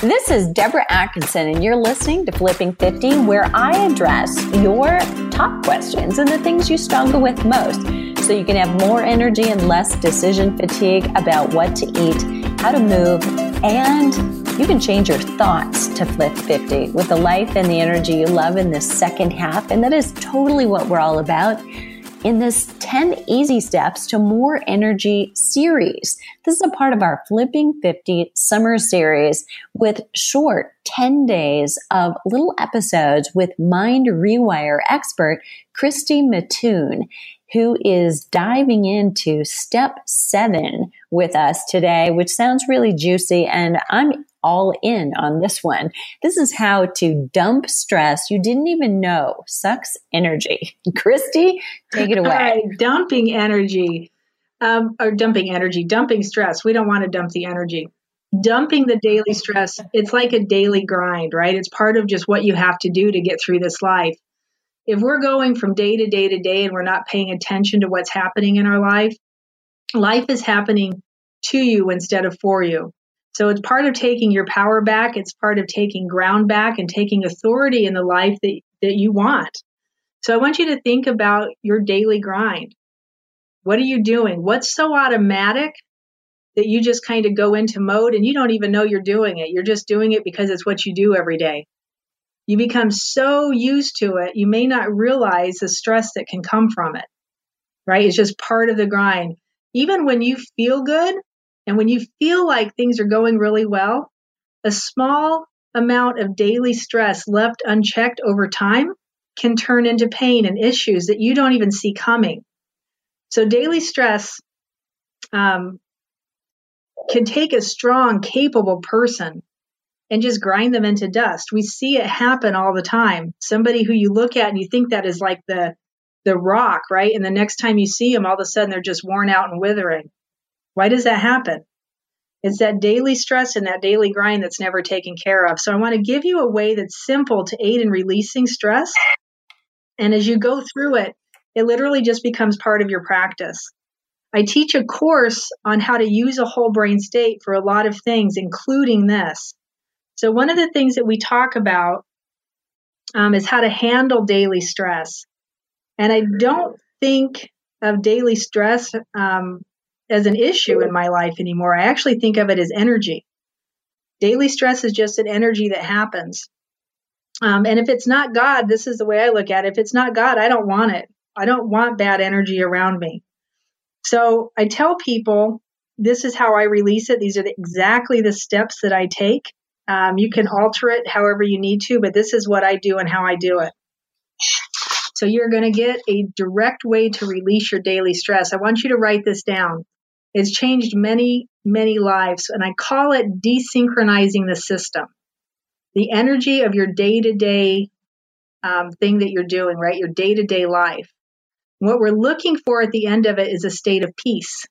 This is Deborah Atkinson, and you're listening to Flipping 50, where I address your top questions and the things you struggle with most so you can have more energy and less decision fatigue about what to eat, how to move, and you can change your thoughts to Flip 50 with the life and the energy you love in this second half. And that is totally what we're all about in this 10 Easy Steps to More Energy series. This is a part of our Flipping 50 summer series with short 10 days of little episodes with Mind Rewire expert Christy, who is diving into step 7 with us today, which sounds really juicy, and I'm all in on this one. This is how to dump stress you didn't even know sucks energy. Christy, take it away. All right, dumping stress. We don't want to dump the energy. Dumping the daily stress, it's like a daily grind, right? It's part of just what you have to do to get through this life. If we're going from day to day to day and we're not paying attention to what's happening in our life, life is happening to you instead of for you. So it's part of taking your power back. It's part of taking ground back and taking authority in the life that you want. So I want you to think about your daily grind. What are you doing? What's so automatic that you just kind of go into mode and you don't even know you're doing it? You're just doing it because it's what you do every day. You become so used to it, you may not realize the stress that can come from it, right? It's just part of the grind. Even when you feel good and when you feel like things are going really well, a small amount of daily stress left unchecked over time can turn into pain and issues that you don't even see coming. So daily stress can take a strong, capable person and just grind them into dust. We see it happen all the time. Somebody who you look at and you think that is like the rock, right? And the next time you see them, all of a sudden they're just worn out and withering. Why does that happen? It's that daily stress and that daily grind that's never taken care of. So I want to give you a way that's simple to aid in releasing stress. And as you go through it, it literally just becomes part of your practice. I teach a course on how to use a whole brain state for a lot of things, including this. So one of the things that we talk about is how to handle daily stress. And I don't think of daily stress as an issue in my life anymore. I actually think of it as energy. Daily stress is just an energy that happens. And if it's not God, this is the way I look at it. If it's not God, I don't want it. I don't want bad energy around me. So I tell people, this is how I release it. These are exactly the steps that I take. You can alter it however you need to, but this is what I do and how I do it. So you're going to get a direct way to release your daily stress. I want you to write this down. It's changed many, many lives, and I call it desynchronizing the system. The energy of your day-to-day thing that you're doing, right? Your day-to-day life. What we're looking for at the end of it is a state of peace.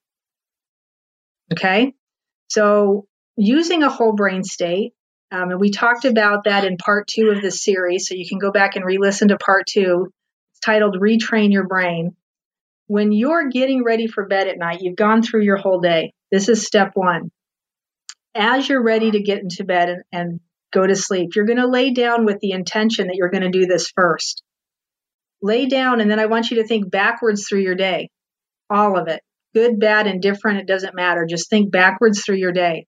Okay? So using a whole brain state, and we talked about that in part 2 of this series, so you can go back and re-listen to part 2. It's titled Retrain Your Brain. When you're getting ready for bed at night, you've gone through your whole day. This is step 1. As you're ready to get into bed and go to sleep, you're going to lay down with the intention that you're going to do this first. Lay down, and then I want you to think backwards through your day. All of it. Good, bad, indifferent, it doesn't matter. Just think backwards through your day.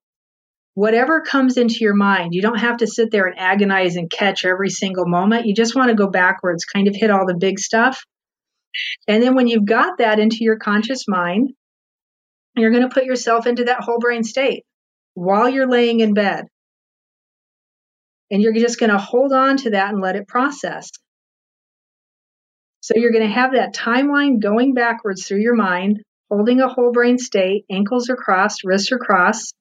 Whatever comes into your mind, you don't have to sit there and agonize and catch every single moment. You just want to go backwards, kind of hit all the big stuff. And then when you've got that into your conscious mind, you're going to put yourself into that whole brain state while you're laying in bed. And you're just going to hold on to that and let it process. So you're going to have that timeline going backwards through your mind, holding a whole brain state, ankles are crossed, wrists are crossed.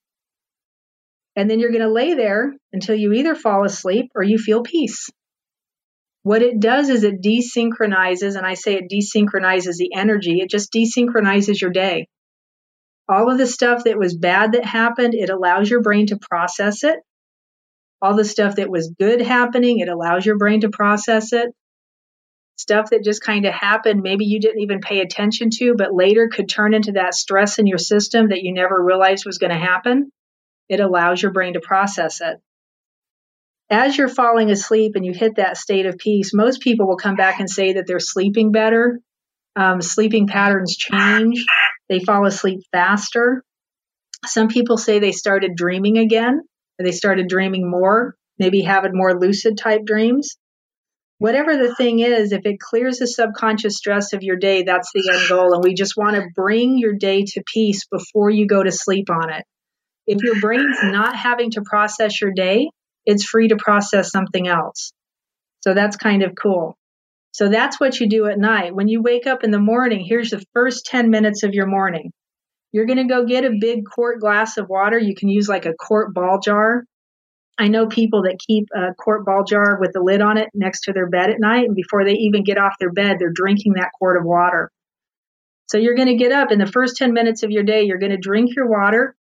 And then you're going to lay there until you either fall asleep or you feel peace. What it does is it desynchronizes, and I say it desynchronizes the energy. It just desynchronizes your day. All of the stuff that was bad that happened, it allows your brain to process it. All the stuff that was good happening, it allows your brain to process it. Stuff that just kind of happened, maybe you didn't even pay attention to, but later could turn into that stress in your system that you never realized was going to happen. It allows your brain to process it. as you're falling asleep and you hit that state of peace, most people will come back and say that they're sleeping better. Sleeping patterns change. They fall asleep faster. Some people say they started dreaming again, or they started dreaming more, maybe having more lucid type dreams. Whatever the thing is, if it clears the subconscious stress of your day, that's the end goal. And we just want to bring your day to peace before you go to sleep on it. If your brain's not having to process your day, it's free to process something else. So that's kind of cool. So that's what you do at night. When you wake up in the morning, here's the first 10 minutes of your morning. You're going to go get a big quart glass of water. You can use like a quart ball jar. I know people that keep a quart ball jar with the lid on it next to their bed at night. And before they even get off their bed, they're drinking that quart of water. So you're going to get up in the first 10 minutes of your day. You're going to drink your water.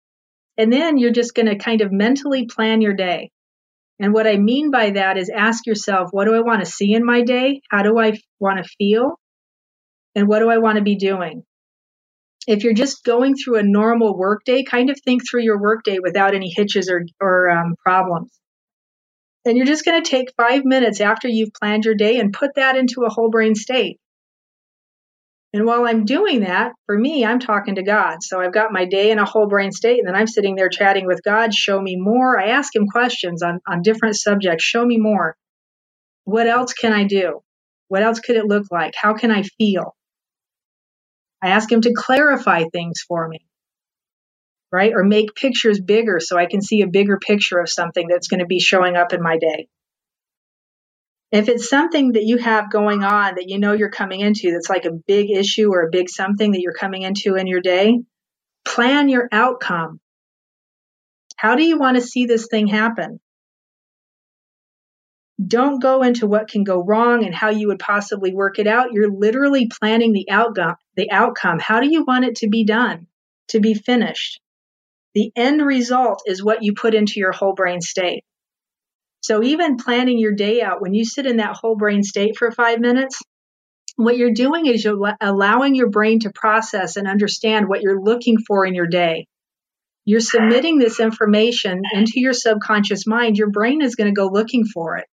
And then you're just going to kind of mentally plan your day. And what I mean by that is ask yourself, what do I want to see in my day? How do I want to feel? And what do I want to be doing? If you're just going through a normal work day, kind of think through your work day without any hitches or problems. And you're just going to take 5 minutes after you've planned your day and put that into a whole brain state. And while I'm doing that, for me, I'm talking to God. So I've got my day in a whole brain state, and then I'm sitting there chatting with God. Show me more. I ask him questions on different subjects. Show me more. What else can I do? What else could it look like? How can I feel? I ask him to clarify things for me, right? Or make pictures bigger so I can see a bigger picture of something that's going to be showing up in my day. If it's something that you have going on that you know you're coming into that's like a big issue or a big something that you're coming into in your day, plan your outcome. How do you want to see this thing happen? Don't go into what can go wrong and how you would possibly work it out. You're literally planning the outcome. How do you want it to be done, to be finished? The end result is what you put into your whole brain state. So even planning your day out, when you sit in that whole brain state for 5 minutes, what you're doing is you're allowing your brain to process and understand what you're looking for in your day. You're submitting this information into your subconscious mind. Your brain is going to go looking for it.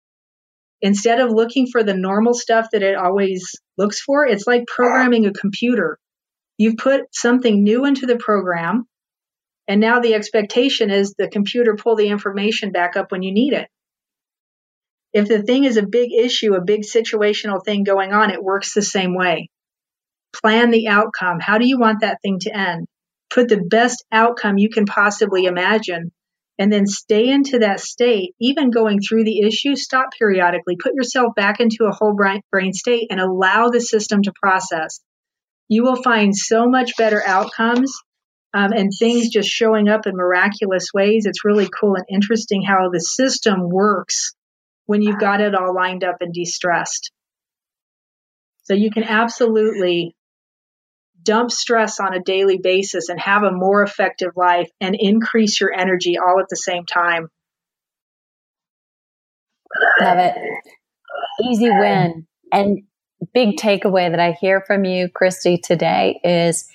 Instead of looking for the normal stuff that it always looks for, it's like programming a computer. You've put something new into the program, and now the expectation is the computer pull the information back up when you need it. If the thing is a big issue, a big situational thing going on, it works the same way. Plan the outcome. How do you want that thing to end? Put the best outcome you can possibly imagine, and then stay into that state. Even going through the issue, stop periodically. Put yourself back into a whole brain state and allow the system to process. You will find so much better outcomes and things just showing up in miraculous ways. It's really cool and interesting how the system works when you've got it all lined up and de-stressed. So you can absolutely dump stress on a daily basis and have a more effective life and increase your energy all at the same time. Love it. Easy win. And big takeaway that I hear from you, Christy, today is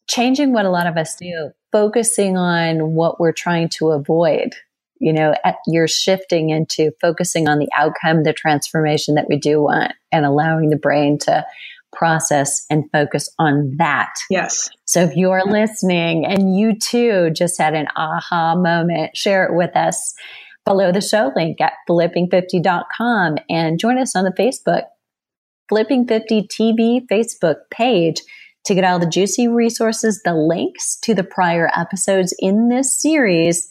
changing what a lot of us do, focusing on what we're trying to avoid. You know, you're shifting into focusing on the outcome, the transformation that we do want, and allowing the brain to process and focus on that. Yes. So if you're listening and you too just had an aha moment, share it with us below the show link at flipping50.com and join us on the Facebook Flipping 50 TV Facebook page to get all the juicy resources, the links to the prior episodes in this series,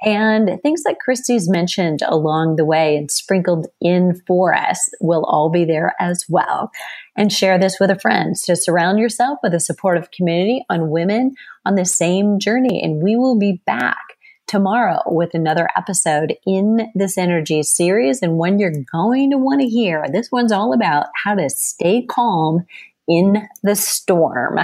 and things that Christy's mentioned along the way and sprinkled in for us will all be there as well. And share this with a friend. So surround yourself with a supportive community on women on the same journey. And we will be back tomorrow with another episode in this energy series, and one you're going to want to hear. This one's all about how to stay calm in the storm.